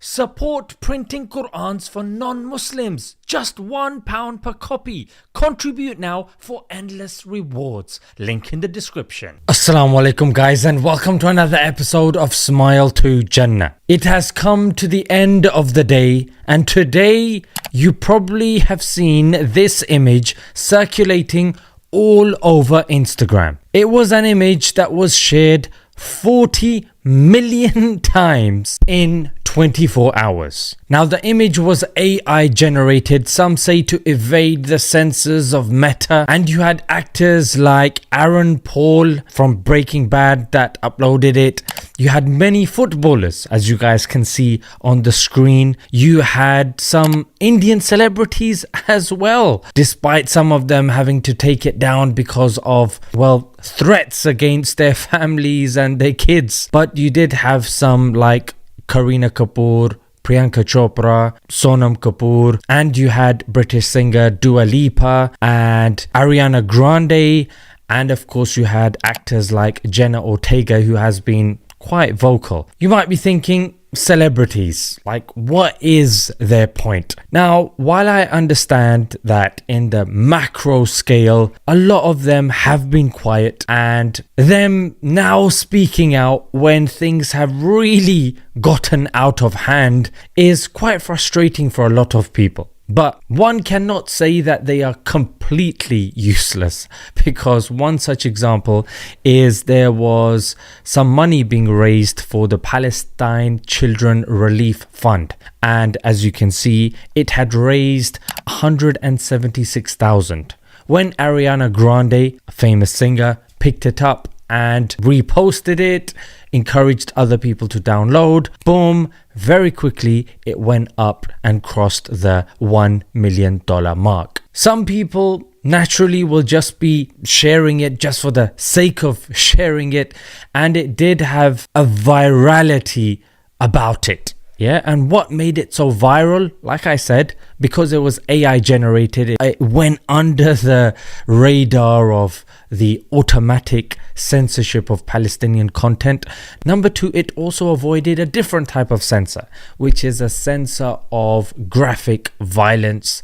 Support printing Qur'ans for non-Muslims. Just £1 per copy. Contribute now for endless rewards. Link in the description. Assalamu alaikum guys, and welcome to another episode of Smile to Jannah. It has come to the end of the day, and today you probably have seen this image circulating all over Instagram. It was an image that was shared 40 million times in 24 hours. Now the image was AI generated, some say to evade the censors of Meta, and you had actors like Aaron Paul from Breaking Bad that uploaded it. You had many footballers, as you guys can see on the screen. You had some Indian celebrities as well, despite some of them having to take it down because of, well, threats against their families and their kids. But you did have some like Kareena Kapoor, Priyanka Chopra, Sonam Kapoor, and you had British singer Dua Lipa and Ariana Grande, and of course you had actors like Jenna Ortega, who has been quite vocal. You might be thinking, celebrities, like what is their point? Now, while I understand that in the macro scale a lot of them have been quiet, and them now speaking out when things have really gotten out of hand is quite frustrating for a lot of people. But one cannot say that they are completely useless, because one such example is there was some money being raised for the Palestine Children Relief Fund, and as you can see it had raised 176,000. When Ariana Grande, a famous singer, picked it up and reposted it, encouraged other people to download, boom, very quickly it went up and crossed the $1 million mark. Some people naturally will just be sharing it just for the sake of sharing it, and it did have a virality about it. Yeah, and what made it so viral? Like I said, because it was AI generated, it went under the radar of the automatic censorship of Palestinian content. Number two, it also avoided a different type of censor, which is a censor of graphic violence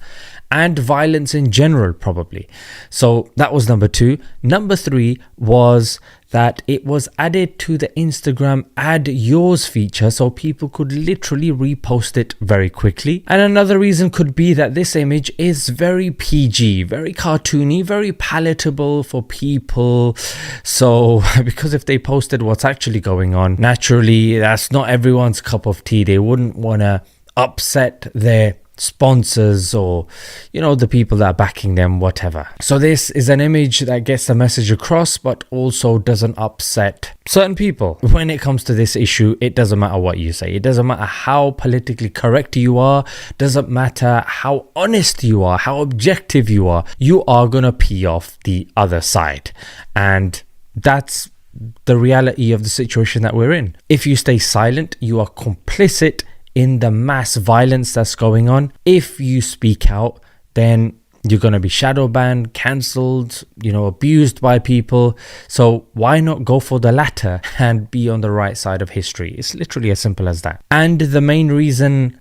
and violence in general, probably. So that was number two. Number three was that it was added to the Instagram add yours feature, so people could literally repost it very quickly. And another reason could be that this image is very PG, very cartoony, very palatable for people. So because if they posted what's actually going on, naturally that's not everyone's cup of tea. They wouldn't want to upset their sponsors or, you know, the people that are backing them, whatever. So this is an image that gets the message across, but also doesn't upset certain people. When it comes to this issue, it doesn't matter what you say, it doesn't matter how politically correct you are, doesn't matter how honest you are, how objective you are gonna pee off the other side. And that's the reality of the situation that we're in. If you stay silent, you are complicit in the mass violence that's going on. If you speak out, then you're going to be shadow banned, cancelled, abused by people. So why not go for the latter and be on the right side of history? It's literally as simple as that. And the main reason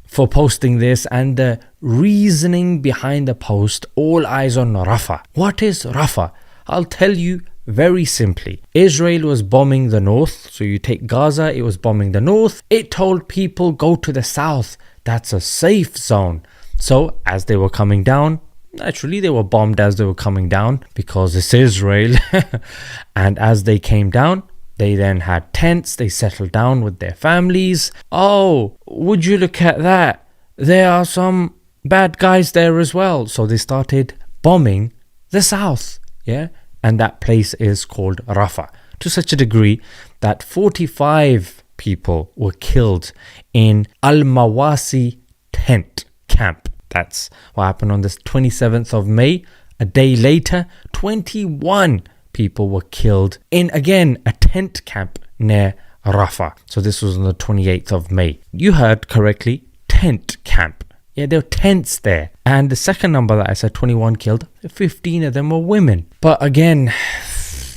for posting this and the reasoning behind the post, all eyes on Rafah. What is Rafah? I'll tell you very simply. Israel was bombing the north. So you take Gaza, it was bombing the north. It told people go to the south. That's a safe zone. So as they were coming down, naturally they were bombed as they were coming down because it's Israel. And as they came down, they then had tents. They settled down with their families. Oh, would you look at that? There are some bad guys there as well. So they started bombing the south. Yeah. And that place is called Rafah, to such a degree that 45 people were killed in Al-Mawasi tent camp. That's what happened on the 27th of May. A day later, 21 people were killed in, again, a tent camp near Rafah. So this was on the 28th of May. You heard correctly, tent camp. Yeah, there were tents there. And the second number that I said, 21 killed, 15 of them were women. But again,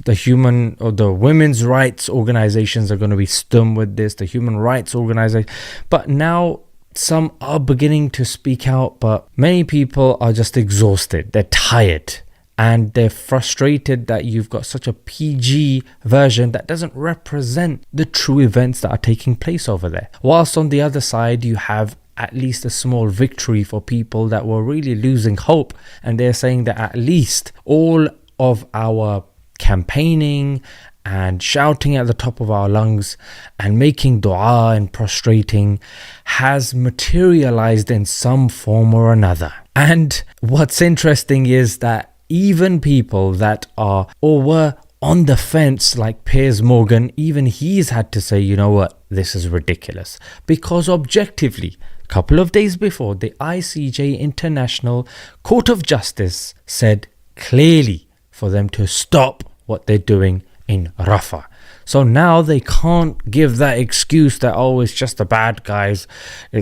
the women's rights organizations are going to be stum with this, the human rights organization. But now some are beginning to speak out, but many people are just exhausted. They're tired. And they're frustrated that you've got such a PG version that doesn't represent the true events that are taking place over there. Whilst on the other side, you have at least a small victory for people that were really losing hope. And they're saying that at least all of our campaigning and shouting at the top of our lungs and making dua and prostrating has materialized in some form or another. And what's interesting is that even people that are or were on the fence, like Piers Morgan, even he's had to say, you know what, this is ridiculous. Because objectively, a couple of days before, the ICJ International Court of Justice said clearly for them to stop what they're doing in Rafah. So now they can't give that excuse that, oh, it's just the bad guys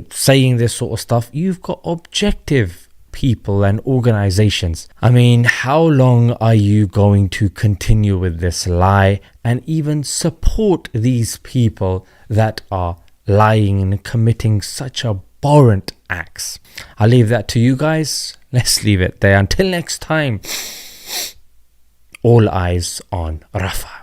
saying this sort of stuff. You've got objective people and organizations. I mean, how long are you going to continue with this lie and even support these people that are lying and committing such abhorrent acts? I'll leave that to you guys. Let's leave it there. Until next time, all eyes on Rafah.